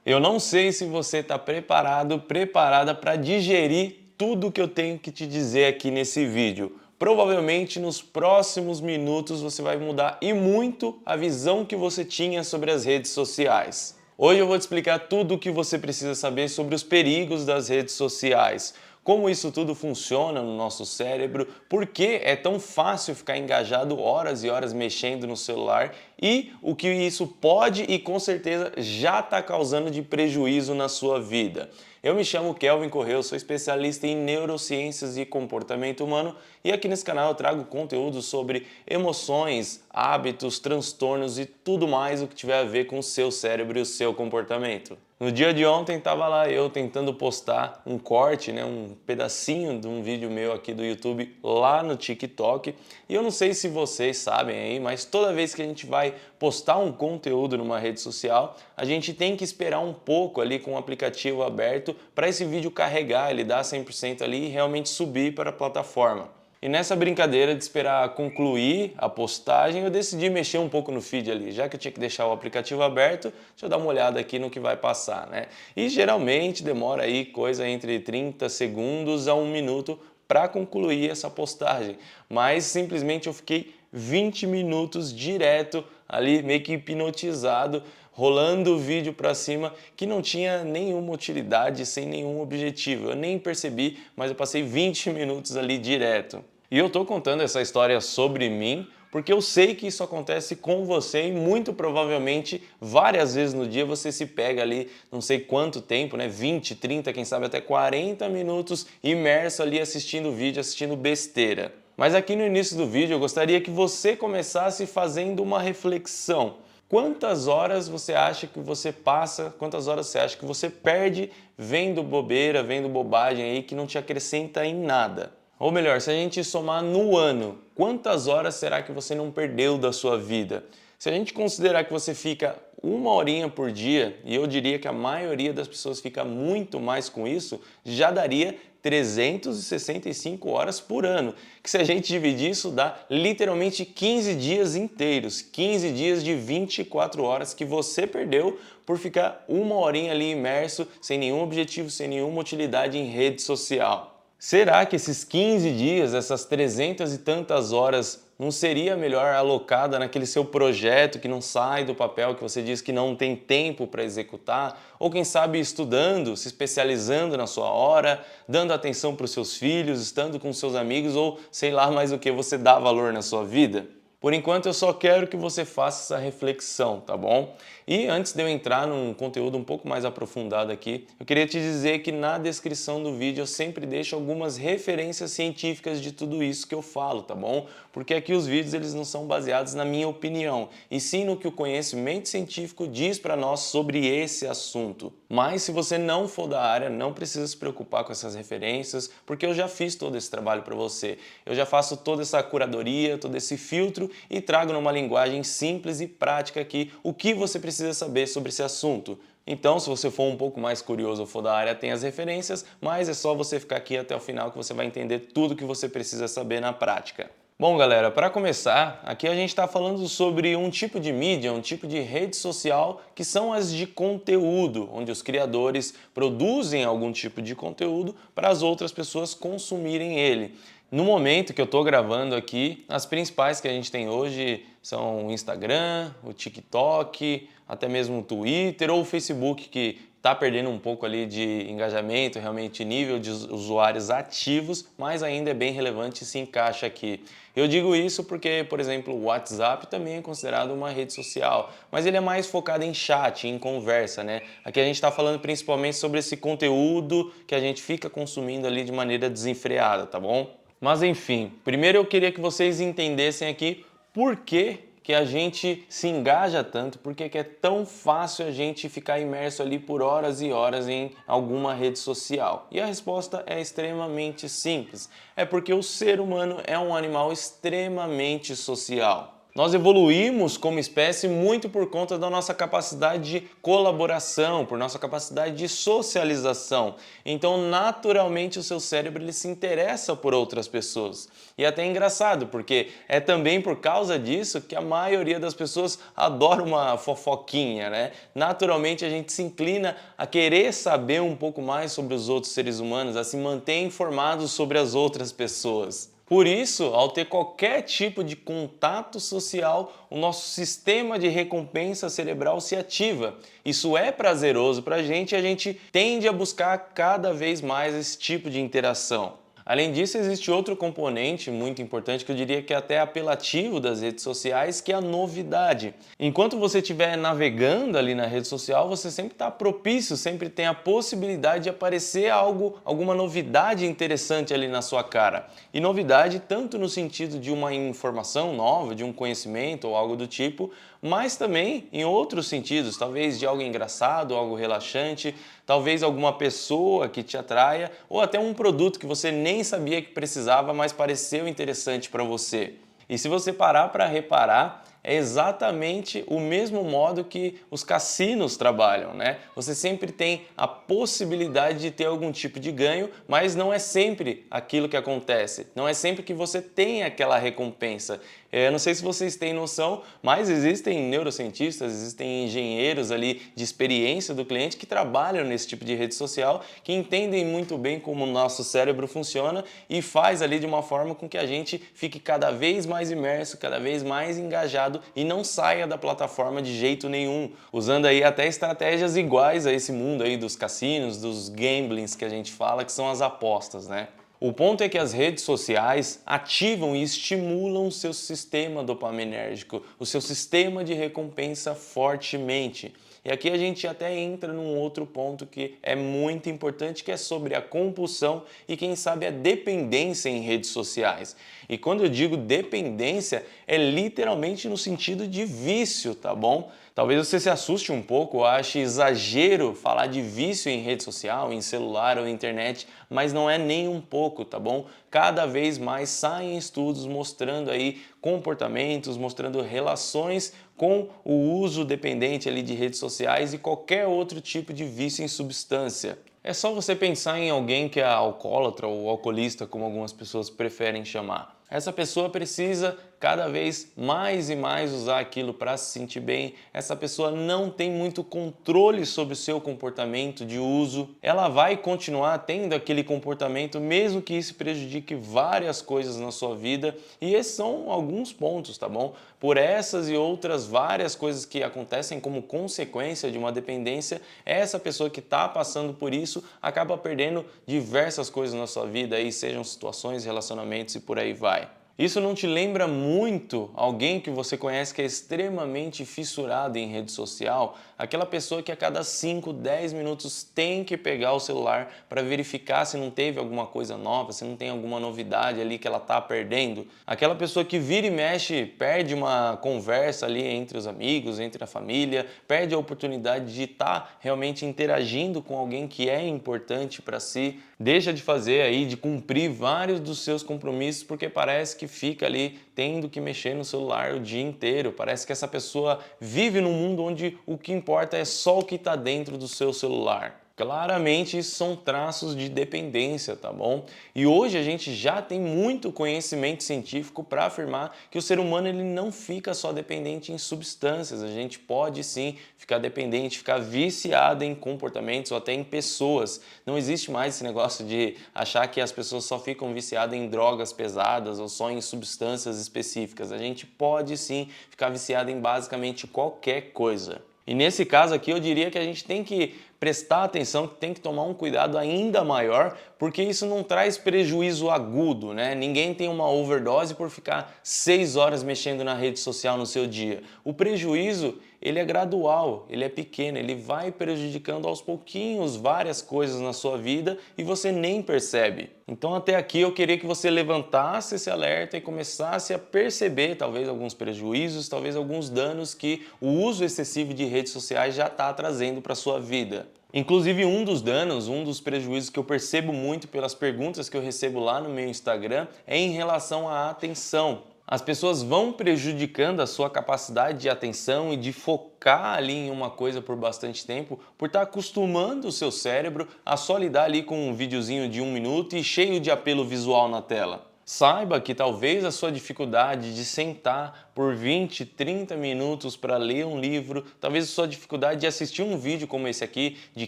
Eu não sei se você está preparado, preparada para digerir tudo que eu tenho que te dizer aqui nesse vídeo. Provavelmente nos próximos minutos você vai mudar e muito a visão que você tinha sobre as redes sociais. Hoje eu vou te explicar tudo o que você precisa saber sobre os perigos das redes sociais, como isso tudo funciona no nosso cérebro, por que é tão fácil ficar engajado horas e horas mexendo no celular e o que isso pode e com certeza já está causando de prejuízo na sua vida. Eu me chamo Kelvin Corrêa, eu sou especialista em neurociências e comportamento humano e aqui nesse canal eu trago conteúdo sobre emoções, hábitos, transtornos e tudo mais o que tiver a ver com o seu cérebro e o seu comportamento. No dia de ontem estava lá eu tentando postar um corte, um pedacinho de um vídeo meu aqui do YouTube lá no TikTok e eu não sei se vocês sabem aí, mas toda vez que a gente vai postar um conteúdo numa rede social, a gente tem que esperar um pouco ali com o aplicativo aberto para esse vídeo carregar, ele dar 100% ali e realmente subir para a plataforma. E nessa brincadeira de esperar concluir a postagem, eu decidi mexer um pouco no feed ali. Já que eu tinha que deixar o aplicativo aberto, deixa eu dar uma olhada aqui no que vai passar, né? E geralmente demora aí coisa entre 30 segundos a 1 minuto para concluir essa postagem. Mas simplesmente eu fiquei 20 minutos direto ali, meio que hipnotizado, rolando o vídeo para cima que não tinha nenhuma utilidade, sem nenhum objetivo. Eu nem percebi, mas eu passei 20 minutos ali direto. E eu tô contando essa história sobre mim porque eu sei que isso acontece com você e muito provavelmente várias vezes no dia você se pega ali, não sei quanto tempo, 20, 30, quem sabe até 40 minutos imerso ali assistindo o vídeo, assistindo besteira. Mas aqui no início do vídeo eu gostaria que você começasse fazendo uma reflexão. Quantas horas você acha que você passa, quantas horas você acha que você perde vendo bobeira, vendo bobagem aí que não te acrescenta em nada? Ou melhor, se a gente somar no ano, quantas horas será que você não perdeu da sua vida? Se a gente considerar que você fica 1 horinha por dia, e eu diria que a maioria das pessoas fica muito mais com isso, já daria 365 horas por ano, que se a gente dividir isso dá literalmente 15 dias inteiros, 15 dias de 24 horas que você perdeu por ficar 1 horinha ali imerso, sem nenhum objetivo, sem nenhuma utilidade em rede social. Será que esses 15 dias, essas 300 e tantas horas, não seria melhor alocada naquele seu projeto que não sai do papel, que você diz que não tem tempo para executar? Ou quem sabe estudando, se especializando na sua hora, dando atenção para os seus filhos, estando com seus amigos ou sei lá mais o que você dá valor na sua vida? Por enquanto eu só quero que você faça essa reflexão, tá bom? E antes de eu entrar num conteúdo um pouco mais aprofundado aqui, eu queria te dizer que na descrição do vídeo eu sempre deixo algumas referências científicas de tudo isso que eu falo, tá bom? Porque aqui os vídeos eles não são baseados na minha opinião, e sim no que o conhecimento científico diz para nós sobre esse assunto. Mas se você não for da área, não precisa se preocupar com essas referências, porque eu já fiz todo esse trabalho para você. Eu já faço toda essa curadoria, todo esse filtro e trago numa linguagem simples e prática aqui o que você precisa saber sobre esse assunto. Então, se você for um pouco mais curioso ou for da área, tem as referências, mas é só você ficar aqui até o final que você vai entender tudo que você precisa saber na prática. Bom, galera, para começar, aqui a gente está falando sobre um tipo de mídia, um tipo de rede social que são as de conteúdo, onde os criadores produzem algum tipo de conteúdo para as outras pessoas consumirem ele. No momento que eu estou gravando aqui, as principais que a gente tem hoje são o Instagram, o TikTok, até mesmo o Twitter ou o Facebook, que está perdendo um pouco ali de engajamento, realmente nível de usuários ativos, mas ainda é bem relevante e se encaixa aqui. Eu digo isso porque, por exemplo, o WhatsApp também é considerado uma rede social, mas ele é mais focado em chat, em conversa, né? Aqui a gente está falando principalmente sobre esse conteúdo que a gente fica consumindo ali de maneira desenfreada, tá bom? Mas enfim, primeiro eu queria que vocês entendessem aqui por que a gente se engaja tanto, por que é tão fácil a gente ficar imerso ali por horas e horas em alguma rede social. E a resposta é extremamente simples. É porque o ser humano é um animal extremamente social. Nós evoluímos como espécie muito por conta da nossa capacidade de colaboração, por nossa capacidade de socialização. Então, naturalmente, o seu cérebro ele se interessa por outras pessoas. E é até engraçado, porque é também por causa disso que a maioria das pessoas adora uma fofoquinha, né? Naturalmente, a gente se inclina a querer saber um pouco mais sobre os outros seres humanos, a se manter informado sobre as outras pessoas. Por isso, ao ter qualquer tipo de contato social, o nosso sistema de recompensa cerebral se ativa. Isso é prazeroso para a gente tende a buscar cada vez mais esse tipo de interação. Além disso, existe outro componente muito importante que eu diria que é até apelativo das redes sociais, que é a novidade. Enquanto você estiver navegando ali na rede social, você sempre está propício, sempre tem a possibilidade de aparecer algo, alguma novidade interessante ali na sua cara. E novidade tanto no sentido de uma informação nova, de um conhecimento ou algo do tipo, mas também em outros sentidos, talvez de algo engraçado, algo relaxante, talvez alguma pessoa que te atraia ou até um produto que você nem sabia que precisava, mas pareceu interessante para você. E se você parar para reparar, é exatamente o mesmo modo que os cassinos trabalham, né? Você sempre tem a possibilidade de ter algum tipo de ganho, mas não é sempre aquilo que acontece. Não é sempre que você tem aquela recompensa. Eu não sei se vocês têm noção, mas existem neurocientistas, existem engenheiros ali de experiência do cliente que trabalham nesse tipo de rede social, que entendem muito bem como o nosso cérebro funciona e faz ali de uma forma com que a gente fique cada vez mais imerso, cada vez mais engajado e não saia da plataforma de jeito nenhum, usando aí até estratégias iguais a esse mundo aí dos cassinos, dos gamblings que a gente fala, que são as apostas, né? O ponto é que as redes sociais ativam e estimulam o seu sistema dopaminérgico, o seu sistema de recompensa fortemente. E aqui a gente até entra num outro ponto que é muito importante, que é sobre a compulsão e quem sabe a dependência em redes sociais. E quando eu digo dependência, é literalmente no sentido de vício, tá bom? Talvez você se assuste um pouco, ache exagero falar de vício em rede social, em celular ou internet, mas não é nem um pouco, tá bom? Cada vez mais saem estudos mostrando aí comportamentos, mostrando relações com o uso dependente ali de redes sociais e qualquer outro tipo de vício em substância. É só você pensar em alguém que é alcoólatra ou alcoolista, como algumas pessoas preferem chamar. Essa pessoa precisa cada vez mais e mais usar aquilo para se sentir bem. Essa pessoa não tem muito controle sobre o seu comportamento de uso. Ela vai continuar tendo aquele comportamento mesmo que isso prejudique várias coisas na sua vida. E esses são alguns pontos, tá bom? Por essas e outras várias coisas que acontecem como consequência de uma dependência, essa pessoa que está passando por isso acaba perdendo diversas coisas na sua vida, aí sejam situações, relacionamentos e por aí vai. Isso não te lembra muito alguém que você conhece que é extremamente fissurado em rede social? Aquela pessoa que a cada 5, 10 minutos tem que pegar o celular para verificar se não teve alguma coisa nova, se não tem alguma novidade ali que ela está perdendo? Aquela pessoa que vira e mexe, perde uma conversa ali entre os amigos, entre a família, perde a oportunidade de estar realmente interagindo com alguém que é importante para si, deixa de fazer aí, de cumprir vários dos seus compromissos porque parece que fica ali tendo que mexer no celular o dia inteiro. Parece que essa pessoa vive num mundo onde o que importa é só o que está dentro do seu celular. Claramente isso são traços de dependência, tá bom? E hoje a gente já tem muito conhecimento científico para afirmar que o ser humano ele não fica só dependente em substâncias, a gente pode sim ficar dependente, ficar viciado em comportamentos ou até em pessoas. Não existe mais esse negócio de achar que as pessoas só ficam viciadas em drogas pesadas ou só em substâncias específicas. A gente pode sim ficar viciado em basicamente qualquer coisa. E nesse caso aqui eu diria que a gente tem que prestar atenção, que tem que tomar um cuidado ainda maior, porque isso não traz prejuízo agudo, né? Ninguém tem uma overdose por ficar 6 horas mexendo na rede social no seu dia. O prejuízo, ele é gradual, ele é pequeno, ele vai prejudicando aos pouquinhos várias coisas na sua vida e você nem percebe. Então até aqui eu queria que você levantasse esse alerta e começasse a perceber talvez alguns prejuízos, talvez alguns danos que o uso excessivo de redes sociais já está trazendo para a sua vida. Inclusive um dos danos, um dos prejuízos que eu percebo muito pelas perguntas que eu recebo lá no meu Instagram é em relação à atenção. As pessoas vão prejudicando a sua capacidade de atenção e de focar ali em uma coisa por bastante tempo, por estar acostumando o seu cérebro a só lidar ali com um videozinho de 1 minuto e cheio de apelo visual na tela. Saiba que talvez a sua dificuldade de sentar por 20, 30 minutos para ler um livro, talvez a sua dificuldade de assistir um vídeo como esse aqui, de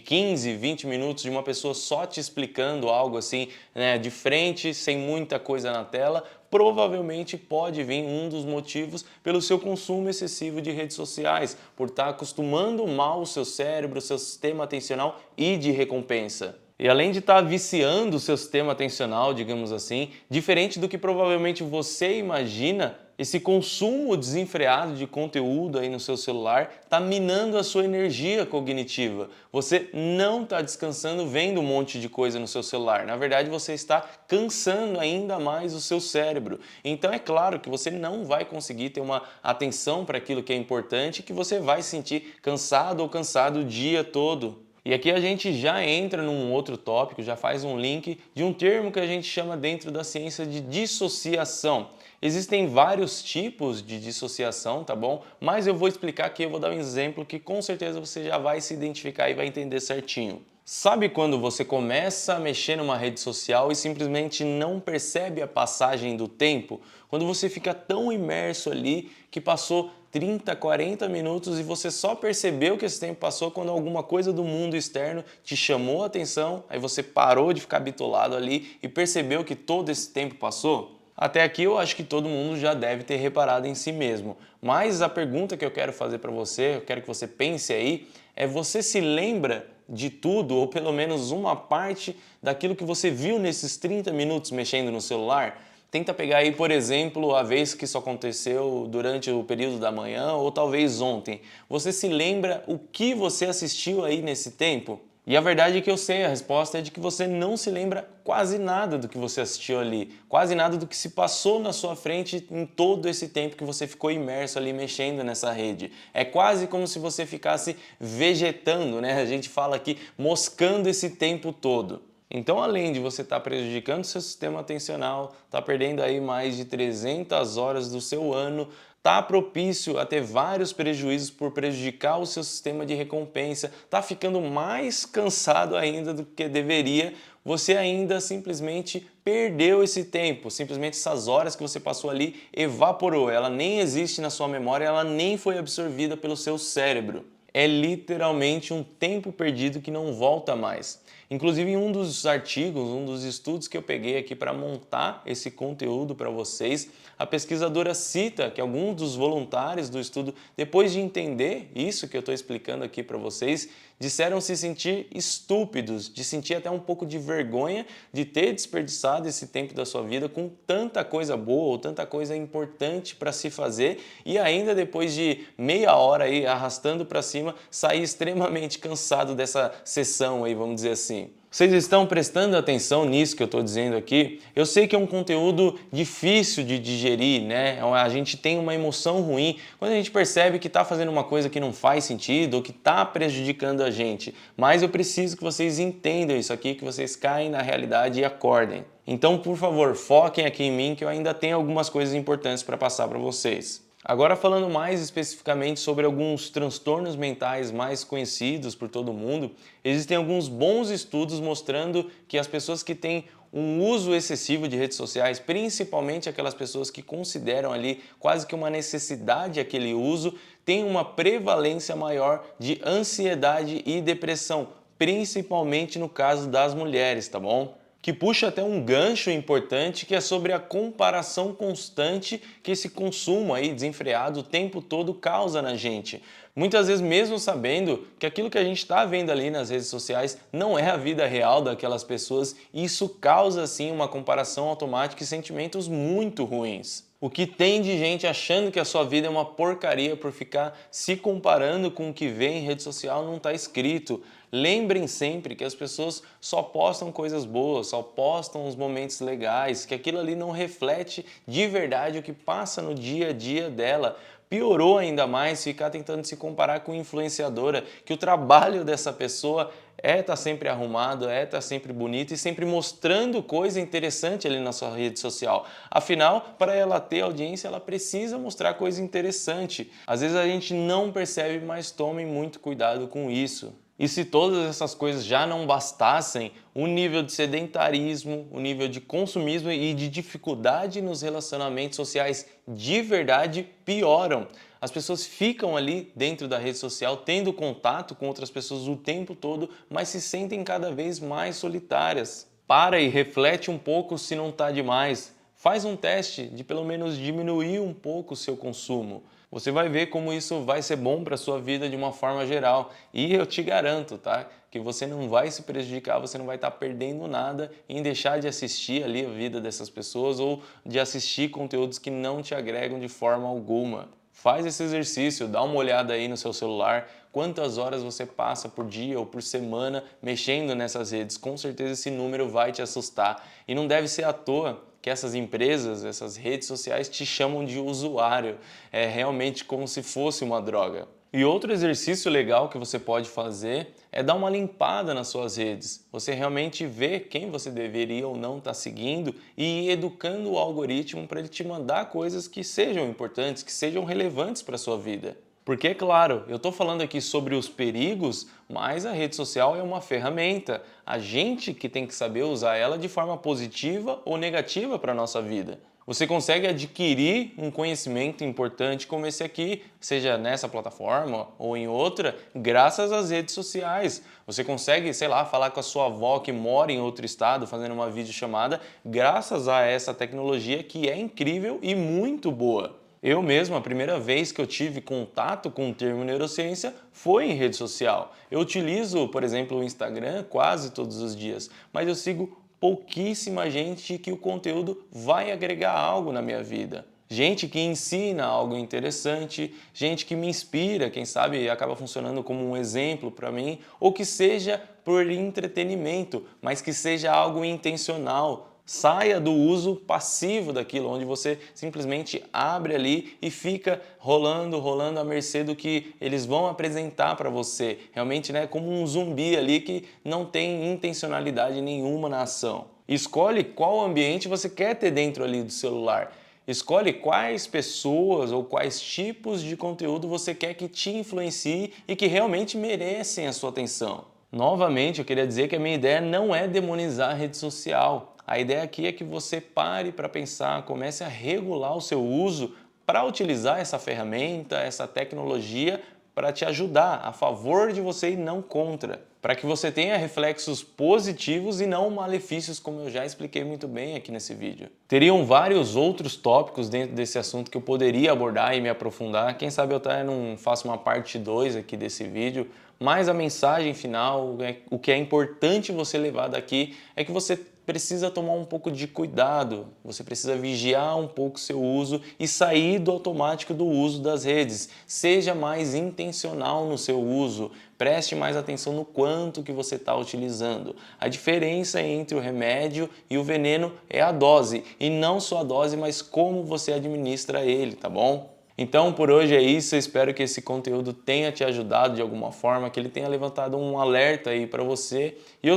15, 20 minutos, de uma pessoa só te explicando algo assim, né, de frente, sem muita coisa na tela, provavelmente pode vir um dos motivos pelo seu consumo excessivo de redes sociais, por estar acostumando mal o seu cérebro, o seu sistema atencional e de recompensa. E além de estar viciando o seu sistema atencional, digamos assim, diferente do que provavelmente você imagina, esse consumo desenfreado de conteúdo aí no seu celular está minando a sua energia cognitiva. Você não está descansando vendo um monte de coisa no seu celular. Na verdade, você está cansando ainda mais o seu cérebro. Então é claro que você não vai conseguir ter uma atenção para aquilo que é importante, que você vai se sentir cansado ou cansado o dia todo. E aqui a gente já entra num outro tópico, já faz um link de um termo que a gente chama dentro da ciência de dissociação. Existem vários tipos de dissociação, tá bom? Mas eu vou explicar aqui, eu vou dar um exemplo que com certeza você já vai se identificar e vai entender certinho. Sabe quando você começa a mexer numa rede social e simplesmente não percebe a passagem do tempo? Quando você fica tão imerso ali que passou 30, 40 minutos e você só percebeu que esse tempo passou quando alguma coisa do mundo externo te chamou a atenção, aí você parou de ficar bitolado ali e percebeu que todo esse tempo passou? Até aqui eu acho que todo mundo já deve ter reparado em si mesmo. Mas a pergunta que eu quero fazer para você, eu quero que você pense aí, é: você se lembra de tudo, ou pelo menos uma parte daquilo que você viu nesses 30 minutos mexendo no celular? Tenta pegar aí, por exemplo, a vez que isso aconteceu durante o período da manhã ou talvez ontem. Você se lembra o que você assistiu aí nesse tempo? E a verdade é que eu sei, a resposta é de que você não se lembra quase nada do que você assistiu ali, quase nada do que se passou na sua frente em todo esse tempo que você ficou imerso ali mexendo nessa rede. É quase como se você ficasse vegetando, né? A gente fala aqui, moscando esse tempo todo. Então, além de você estar prejudicando seu sistema atencional, está perdendo aí mais de 300 horas do seu ano, está propício a ter vários prejuízos por prejudicar o seu sistema de recompensa, está ficando mais cansado ainda do que deveria, você ainda simplesmente perdeu esse tempo, simplesmente essas horas que você passou ali evaporou, ela nem existe na sua memória, ela nem foi absorvida pelo seu cérebro. É literalmente um tempo perdido que não volta mais. Inclusive, em um dos artigos, um dos estudos que eu peguei aqui para montar esse conteúdo para vocês, a pesquisadora cita que alguns dos voluntários do estudo, depois de entender isso que eu estou explicando aqui para vocês, disseram se sentir estúpidos, de sentir até um pouco de vergonha de ter desperdiçado esse tempo da sua vida com tanta coisa boa ou tanta coisa importante para se fazer e ainda depois de meia hora aí arrastando para cima, sair extremamente cansado dessa sessão aí, vamos dizer assim. Vocês estão prestando atenção nisso que eu estou dizendo aqui? Eu sei que é um conteúdo difícil de digerir, né? A gente tem uma emoção ruim quando a gente percebe que está fazendo uma coisa que não faz sentido ou que está prejudicando a gente. Mas eu preciso que vocês entendam isso aqui, que vocês caem na realidade e acordem. Então, por favor, foquem aqui em mim que eu ainda tenho algumas coisas importantes para passar para vocês. Agora, falando mais especificamente sobre alguns transtornos mentais mais conhecidos por todo mundo, existem alguns bons estudos mostrando que as pessoas que têm um uso excessivo de redes sociais, principalmente aquelas pessoas que consideram ali quase que uma necessidade aquele uso, têm uma prevalência maior de ansiedade e depressão, principalmente no caso das mulheres, tá bom? Que puxa até um gancho importante que é sobre a comparação constante que esse consumo aí desenfreado o tempo todo causa na gente. Muitas vezes mesmo sabendo que aquilo que a gente está vendo ali nas redes sociais não é a vida real daquelas pessoas, e isso causa sim uma comparação automática e sentimentos muito ruins. O que tem de gente achando que a sua vida é uma porcaria por ficar se comparando com o que vê em rede social não está escrito. Lembrem sempre que as pessoas só postam coisas boas, só postam os momentos legais, que aquilo ali não reflete de verdade o que passa no dia a dia dela. Piorou ainda mais ficar tentando se comparar com influenciadora, que o trabalho dessa pessoa é estar sempre arrumado, é estar sempre bonito e sempre mostrando coisa interessante ali na sua rede social. Afinal, para ela ter audiência, ela precisa mostrar coisa interessante. Às vezes a gente não percebe, mas tomem muito cuidado com isso. E se todas essas coisas já não bastassem, o nível de sedentarismo, o nível de consumismo e de dificuldade nos relacionamentos sociais de verdade pioram. As pessoas ficam ali dentro da rede social tendo contato com outras pessoas o tempo todo, mas se sentem cada vez mais solitárias. Para e reflete um pouco se não está demais. Faz um teste de pelo menos diminuir um pouco o seu consumo. Você vai ver como isso vai ser bom para a sua vida de uma forma geral. E eu te garanto, tá? Que você não vai se prejudicar, você não vai estar perdendo nada em deixar de assistir ali a vida dessas pessoas ou de assistir conteúdos que não te agregam de forma alguma. Faz esse exercício, dá uma olhada aí no seu celular, quantas horas você passa por dia ou por semana mexendo nessas redes. Com certeza esse número vai te assustar. E não deve ser à toa que essas empresas, essas redes sociais te chamam de usuário. É realmente como se fosse uma droga. E outro exercício legal que você pode fazer é dar uma limpada nas suas redes. Você realmente vê quem você deveria ou não estar seguindo e ir educando o algoritmo para ele te mandar coisas que sejam importantes, que sejam relevantes para a sua vida. Porque, claro, eu estou falando aqui sobre os perigos, mas a rede social é uma ferramenta. A gente que tem que saber usar ela de forma positiva ou negativa para a nossa vida. Você consegue adquirir um conhecimento importante como esse aqui, seja nessa plataforma ou em outra, graças às redes sociais. Você consegue, sei lá, falar com a sua avó que mora em outro estado, fazendo uma videochamada, graças a essa tecnologia que é incrível e muito boa. Eu mesmo, a primeira vez que eu tive contato com o termo neurociência foi em rede social. Eu utilizo, por exemplo, o Instagram quase todos os dias, mas eu sigo pouquíssima gente que o conteúdo vai agregar algo na minha vida. Gente que ensina algo interessante, gente que me inspira, quem sabe acaba funcionando como um exemplo para mim, ou que seja por entretenimento, mas que seja algo intencional. Saia do uso passivo daquilo, onde você simplesmente abre ali e fica rolando à mercê do que eles vão apresentar para você. Realmente, né, como um zumbi ali que não tem intencionalidade nenhuma na ação. Escolhe qual ambiente você quer ter dentro ali do celular. Escolhe quais pessoas ou quais tipos de conteúdo você quer que te influencie e que realmente merecem a sua atenção. Novamente, eu queria dizer que a minha ideia não é demonizar a rede social. A ideia aqui é que você pare para pensar, comece a regular o seu uso para utilizar essa ferramenta, essa tecnologia para te ajudar, a favor de você e não contra. Para que você tenha reflexos positivos e não malefícios, como eu já expliquei muito bem aqui nesse vídeo. Teriam vários outros tópicos dentro desse assunto que eu poderia abordar e me aprofundar. Quem sabe eu até não faço uma parte 2 aqui desse vídeo, mas a mensagem final, o que é importante você levar daqui é que você precisa tomar um pouco de cuidado, você precisa vigiar um pouco o seu uso e sair do automático do uso das redes. Seja mais intencional no seu uso, preste mais atenção no quanto que você está utilizando. A diferença entre o remédio e o veneno é a dose, e não só a dose, mas como você administra ele, tá bom? Então por hoje é isso, eu espero que esse conteúdo tenha te ajudado de alguma forma, que ele tenha levantado um alerta aí para você. E eu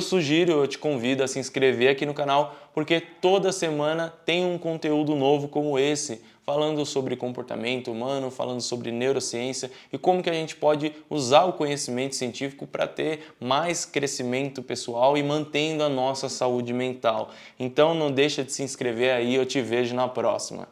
te convido a se inscrever aqui no canal, porque toda semana tem um conteúdo novo como esse, falando sobre comportamento humano, falando sobre neurociência e como que a gente pode usar o conhecimento científico para ter mais crescimento pessoal e mantendo a nossa saúde mental. Então não deixa de se inscrever aí, eu te vejo na próxima.